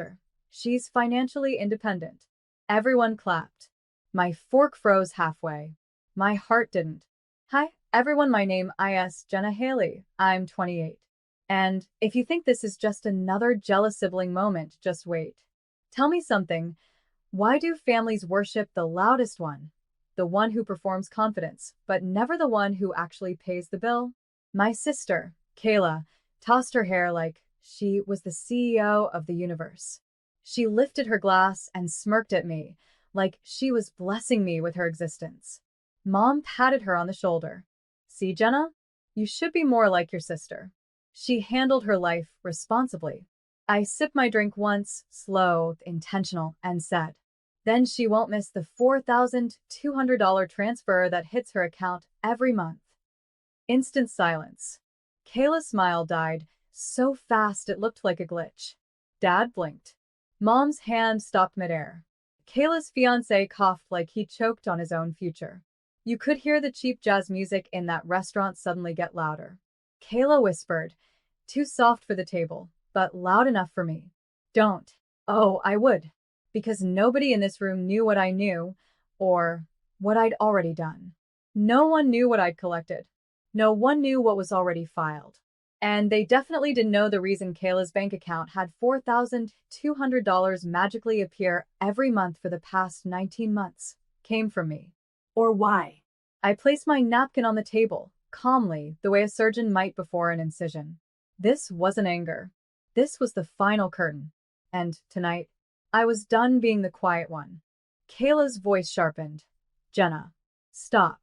sister. She's financially independent. Everyone clapped. My fork froze halfway. My heart didn't. Hi, everyone, my name is Jenna Haley. I'm 28. And if you think this is just another jealous sibling moment, just wait. Tell me something. Why do families worship the loudest one? The one who performs confidence, but never the one who actually pays the bill? My sister, Kayla, tossed her hair like she was the CEO of the universe. She lifted her glass and smirked at me, like she was blessing me with her existence. Mom patted her on the shoulder. See, Jenna? You should be more like your sister. She handled her life responsibly. I sipped my drink once, slow, intentional, and said, then she won't miss the $4,200 transfer that hits her account every month. Instant silence. Kayla's smile died so fast it looked like a glitch. Dad blinked. Mom's hand stopped midair. Kayla's fiancé coughed like he choked on his own future. You could hear the cheap jazz music in that restaurant suddenly get louder. Kayla whispered, too soft for the table, but loud enough for me. Don't. Oh, I would. Because nobody in this room knew what I knew, or what I'd already done. No one knew what I'd collected. No one knew what was already filed. And they definitely didn't know the reason Kayla's bank account had $4,200 magically appear every month for the past 19 months came from me. Or why. I placed my napkin on the table, calmly, the way a surgeon might before an incision. This wasn't anger. This was the final curtain. And tonight, I was done being the quiet one. Kayla's voice sharpened. Jenna, stop.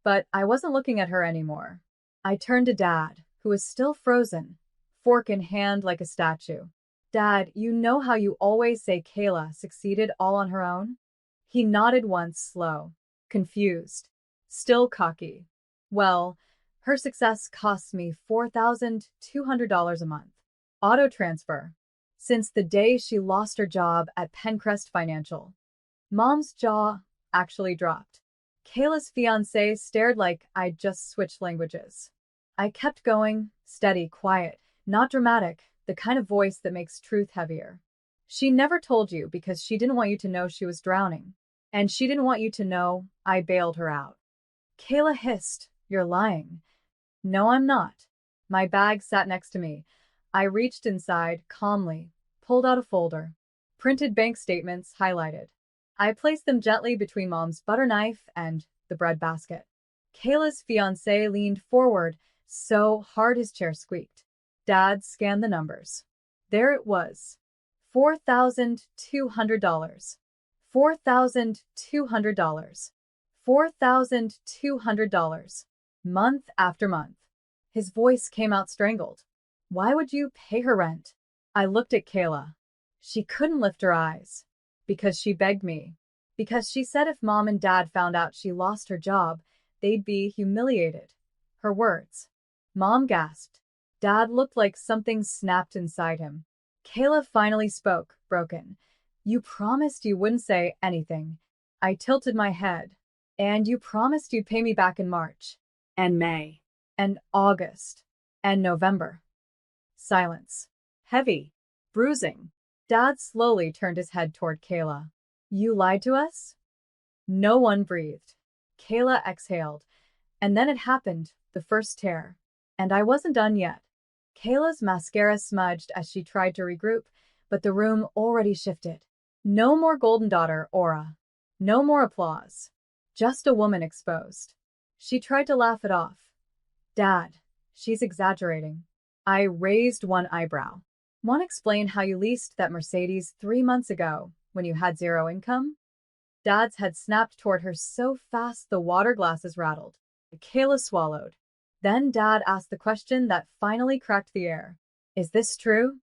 But I wasn't looking at her anymore. I turned to Dad, who was still frozen, fork in hand like a statue. Dad, you know how you always say Kayla succeeded all on her own? He nodded once, slow, confused, still cocky. Well, her success costs me $4,200 a month. Auto transfer. Since the day she lost her job at Pencrest Financial. Mom's jaw actually dropped. Kayla's fiancé stared like I'd just switched languages. I kept going, steady, quiet, not dramatic, the kind of voice that makes truth heavier. She never told you because she didn't want you to know she was drowning. And she didn't want you to know I bailed her out. Kayla hissed, you're lying. No, I'm not. My bag sat next to me. I reached inside, calmly, pulled out a folder. Printed bank statements, highlighted. I placed them gently between Mom's butter knife and the bread basket. Kayla's fiancé leaned forward so hard his chair squeaked. Dad scanned the numbers. There it was. $4,200. $4,200. $4,200. Month after month. His voice came out strangled. Why would you pay her rent? I looked at Kayla. She couldn't lift her eyes. Because she begged me. Because she said if Mom and Dad found out she lost her job, they'd be humiliated. Her words. Mom gasped. Dad looked like something snapped inside him. Kayla finally spoke, broken. You promised you wouldn't say anything. I tilted my head. And you promised you'd pay me back in March. And May. And August. And November. Silence. Heavy. Bruising. Dad slowly turned his head toward Kayla. You lied to us? No one breathed. Kayla exhaled. And then it happened, the first tear. And I wasn't done yet. Kayla's mascara smudged as she tried to regroup, but the room already shifted. No more golden daughter aura. No more applause. Just a woman exposed. She tried to laugh it off. Dad, she's exaggerating. I raised one eyebrow. Want to explain how you leased that Mercedes 3 months ago when you had zero income? Dad's head snapped toward her so fast the water glasses rattled. Kayla swallowed. Then Dad asked the question that finally cracked the air. Is this true?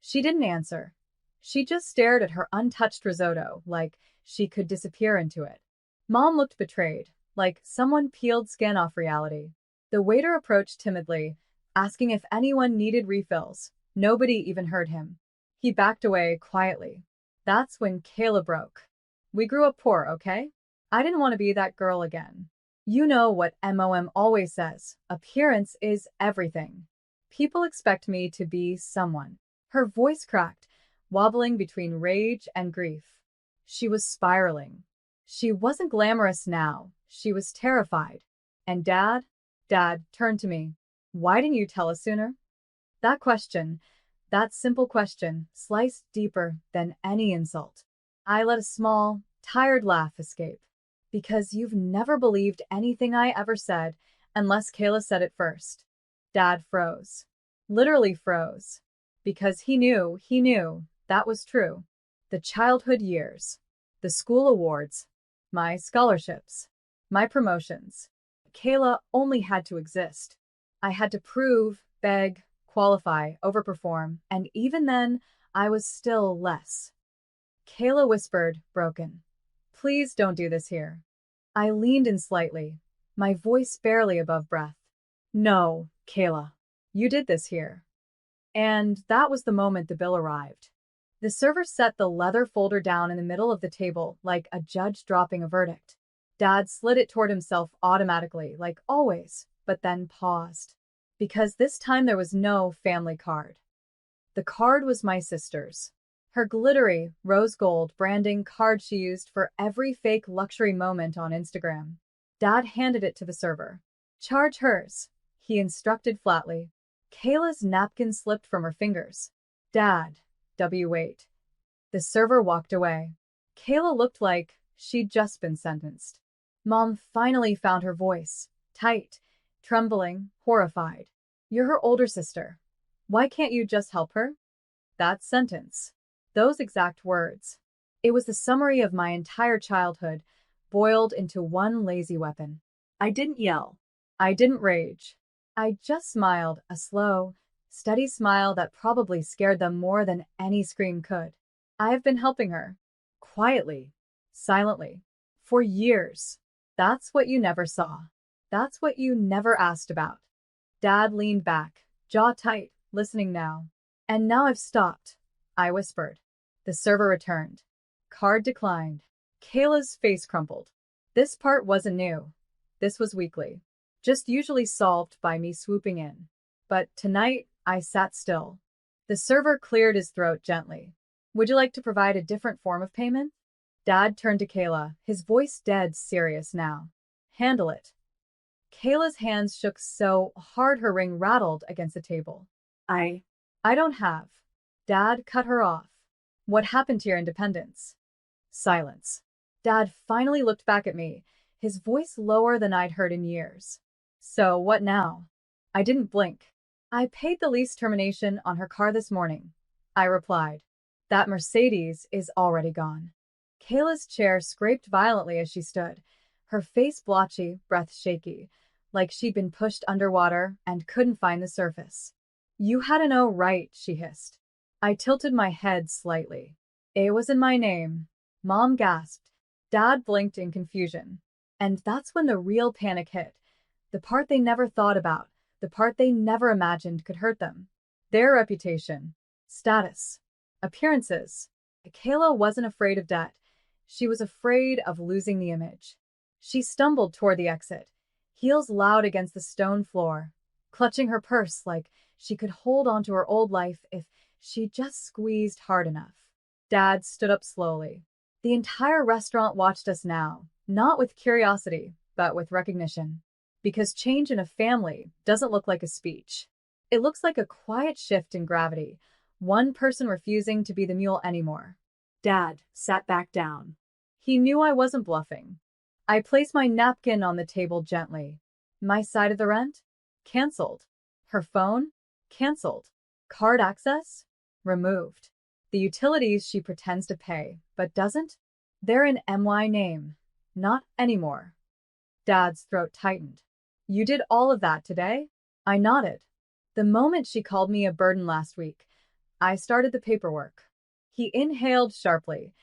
She didn't answer. She just stared at her untouched risotto like she could disappear into it. Mom looked betrayed, like someone peeled skin off reality. The waiter approached timidly, asking if anyone needed refills. Nobody even heard him. He backed away quietly. That's when Kayla broke. We grew up poor, okay? I didn't want to be that girl again. You know what Mom always says, appearance is everything. People expect me to be someone. Her voice cracked. wobbling between rage and grief. She was spiraling. She wasn't glamorous now. She was terrified. And Dad turned to me. Why didn't you tell us sooner? That question, that simple question, sliced deeper than any insult. I let a small, tired laugh escape. Because you've never believed anything I ever said unless Kayla said it first. Dad froze. Literally froze. Because he knew that was true. The childhood years, the school awards, my scholarships, my promotions. Kayla only had to exist. I had to prove, beg, qualify, overperform, and even then, I was still less. Kayla whispered, broken. Please don't do this here. I leaned in slightly, my voice barely above breath. No, Kayla, you did this here. And that was the moment the bill arrived. The server set the leather folder down in the middle of the table like a judge dropping a verdict. Dad slid it toward himself automatically, like always, but then paused. Because this time there was no family card. The card was my sister's. Her glittery, rose gold branding card she used for every fake luxury moment on Instagram. Dad handed it to the server. Charge hers, he instructed flatly. Kayla's napkin slipped from her fingers. Dad, wait. The server walked away. Kayla looked like she'd just been sentenced. Mom finally found her voice, tight, trembling, horrified. You're her older sister. Why can't you just help her? That sentence. Those exact words. It was the summary of my entire childhood, boiled into one lazy weapon. I didn't yell. I didn't rage. I just smiled, a slow, steady smile that probably scared them more than any scream could. I have been helping her. Quietly. Silently. For years. That's what you never saw. That's what you never asked about. Dad leaned back, jaw tight, listening now. And now I've stopped, I whispered. The server returned. Card declined. Kayla's face crumpled. This part wasn't new. This was weekly. Just usually solved by me swooping in. But tonight, I sat still. The server cleared his throat gently. Would you like to provide a different form of payment? Dad turned to Kayla, his voice dead serious now. Handle it. Kayla's hands shook so hard her ring rattled against the table. I don't have. Dad cut her off. What happened to your independence? Silence. Dad finally looked back at me, his voice lower than I'd heard in years. So what now? I didn't blink. I paid the lease termination on her car this morning. I replied. That Mercedes is already gone. Kayla's chair scraped violently as she stood, her face blotchy, breath shaky, like she'd been pushed underwater and couldn't find the surface. You had to know, right, she hissed. I tilted my head slightly. It was in my name. Mom gasped. Dad blinked in confusion. And that's when the real panic hit. The part they never thought about, the part they never imagined could hurt them. Their reputation, status, appearances. Kayla wasn't afraid of debt. She was afraid of losing the image. She stumbled toward the exit, heels loud against the stone floor, clutching her purse like she could hold onto her old life if she just squeezed hard enough. Dad stood up slowly. The entire restaurant watched us now, not with curiosity, but with recognition. Because change in a family doesn't look like a speech. It looks like a quiet shift in gravity, one person refusing to be the mule anymore. Dad sat back down. He knew I wasn't bluffing. I placed my napkin on the table gently. My side of the rent? Cancelled. Her phone? Cancelled. Card access? Removed. The utilities she pretends to pay, but doesn't? They're in MY name. Not anymore. Dad's throat tightened. You did all of that today? I nodded. The moment she called me a burden last week, I started the paperwork. He inhaled sharply,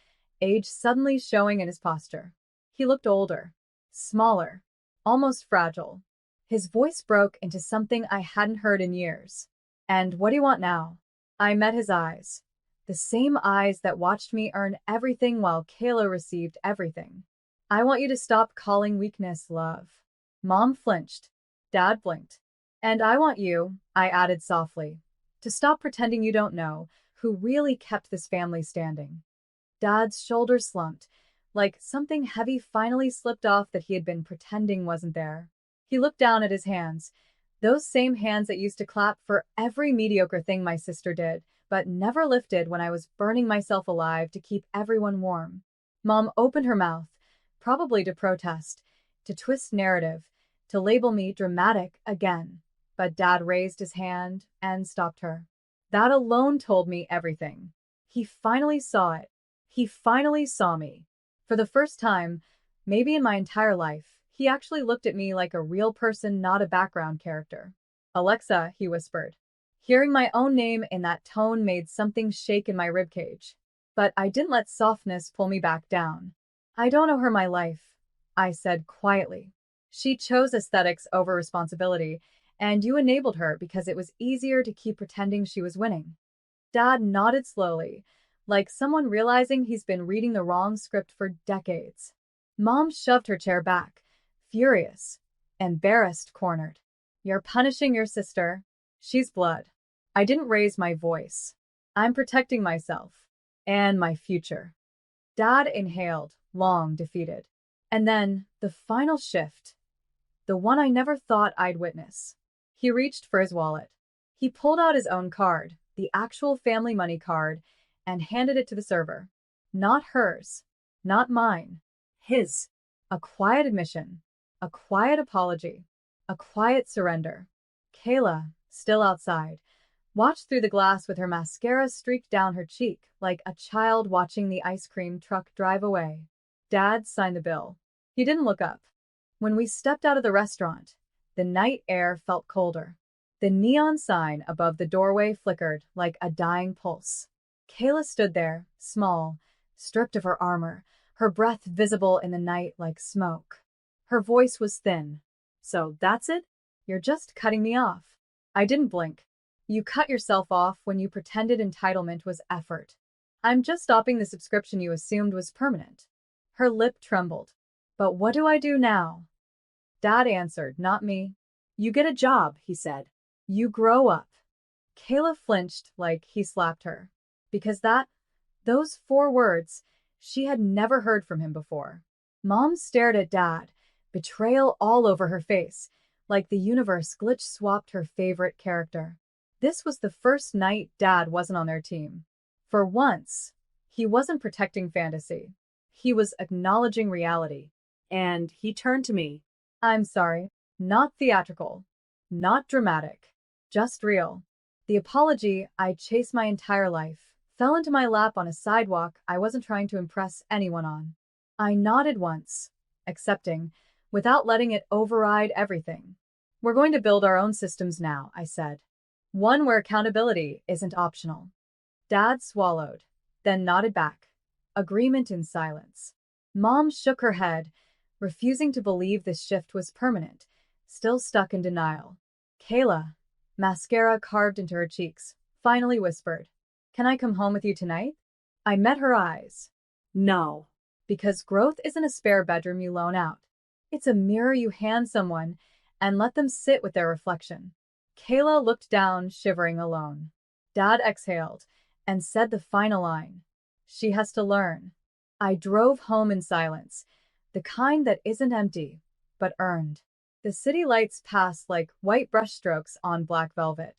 age suddenly showing in his posture. He looked older, smaller, almost fragile. His voice broke into something I hadn't heard in years. And what do you want now? I met his eyes. The same eyes that watched me earn everything while Kayla received everything. I want you to stop calling weakness love. Mom flinched. Dad blinked. And I want you, I added softly, to stop pretending you don't know who really kept this family standing. Dad's shoulders slumped, like something heavy finally slipped off that he had been pretending wasn't there. He looked down at his hands, those same hands that used to clap for every mediocre thing my sister did, but never lifted when I was burning myself alive to keep everyone warm. Mom opened her mouth, probably to protest, to twist narrative, to label me dramatic again. But Dad raised his hand and stopped her. That alone told me everything. He finally saw it. He finally saw me. For the first time, maybe in my entire life, he actually looked at me like a real person, not a background character. Alexa, he whispered. Hearing my own name in that tone made something shake in my ribcage. But I didn't let softness pull me back down. I don't owe her my life, I said quietly. She chose aesthetics over responsibility, and you enabled her because it was easier to keep pretending she was winning. Dad nodded slowly, like someone realizing he's been reading the wrong script for decades. Mom shoved her chair back, furious, embarrassed, cornered. You're punishing your sister. She's blood. I didn't raise my voice. I'm protecting myself and my future. Dad inhaled, long, defeated. And then, the final shift. The one I never thought I'd witness. He reached for his wallet. He pulled out his own card, the actual family money card, and handed it to the server. Not hers. Not mine. His. A quiet admission. A quiet apology. A quiet surrender. Kayla, still outside, watched through the glass with her mascara streaked down her cheek like a child watching the ice cream truck drive away. Dad signed the bill. He didn't look up. When we stepped out of the restaurant, the night air felt colder. The neon sign above the doorway flickered like a dying pulse. Kayla stood there, small, stripped of her armor, her breath visible in the night like smoke. Her voice was thin. So that's it? You're just cutting me off. I didn't blink. You cut yourself off when you pretended entitlement was effort. I'm just stopping the subscription you assumed was permanent. Her lip trembled. But what do I do now? Dad answered, not me. You get a job, he said. You grow up. Kayla flinched like he slapped her. Because those 4 words, she had never heard from him before. Mom stared at Dad, betrayal all over her face, like the universe glitch-swapped her favorite character. This was the first night Dad wasn't on their team. For once, he wasn't protecting fantasy. He was acknowledging reality. And he turned to me. I'm sorry. Not theatrical. Not dramatic. Just real. The apology I'd chased my entire life fell into my lap on a sidewalk I wasn't trying to impress anyone on. I nodded once, accepting, without letting it override everything. We're going to build our own systems now, I said. One where accountability isn't optional. Dad swallowed, then nodded back. Agreement in silence. Mom shook her head, refusing to believe this shift was permanent, still stuck in denial. Kayla, mascara carved into her cheeks, finally whispered, Can I come home with you tonight? I met her eyes. No. Because growth isn't a spare bedroom you loan out. It's a mirror you hand someone and let them sit with their reflection. Kayla looked down, shivering alone. Dad exhaled and said the final line. She has to learn. I drove home in silence, the kind that isn't empty, but earned. The city lights passed like white brushstrokes on black velvet.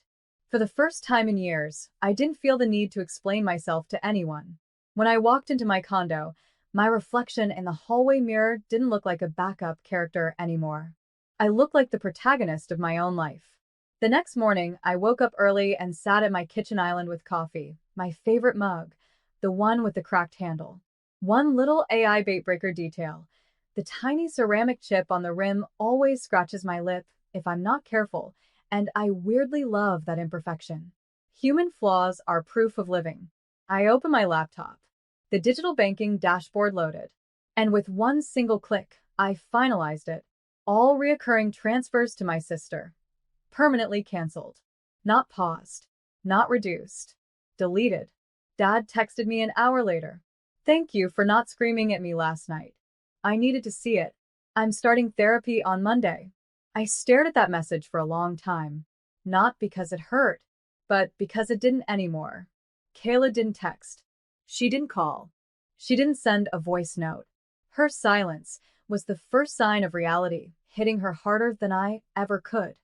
For the first time in years, I didn't feel the need to explain myself to anyone. When I walked into my condo, my reflection in the hallway mirror didn't look like a backup character anymore. I looked like the protagonist of my own life. The next morning, I woke up early and sat at my kitchen island with coffee, my favorite mug, the one with the cracked handle. One little AI baitbreaker detail. The tiny ceramic chip on the rim always scratches my lip if I'm not careful, and I weirdly love that imperfection. Human flaws are proof of living. I open my laptop. The digital banking dashboard loaded. And with one single click, I finalized it. All reoccurring transfers to my sister. Permanently canceled. Not paused. Not reduced. Deleted. Dad texted me an hour later. Thank you for not screaming at me last night. I needed to see it. I'm starting therapy on Monday. I stared at that message for a long time. Not because it hurt, but because it didn't anymore. Kayla didn't text. She didn't call. She didn't send a voice note. Her silence was the first sign of reality, hitting her harder than I ever could.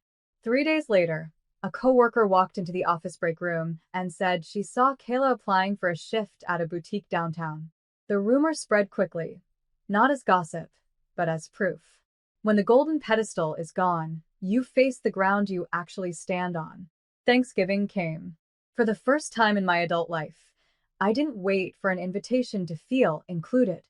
3 days later, a coworker walked into the office break room and said she saw Kayla applying for a shift at a boutique downtown. The rumor spread quickly, not as gossip, but as proof. When the golden pedestal is gone, you face the ground you actually stand on. Thanksgiving came. For the first time in my adult life, I didn't wait for an invitation to feel included.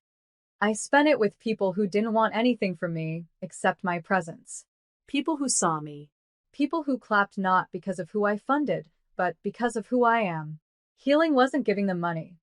I spent it with people who didn't want anything from me except my presence. People who saw me. People who clapped not because of who I funded, but because of who I am. Healing wasn't giving them money.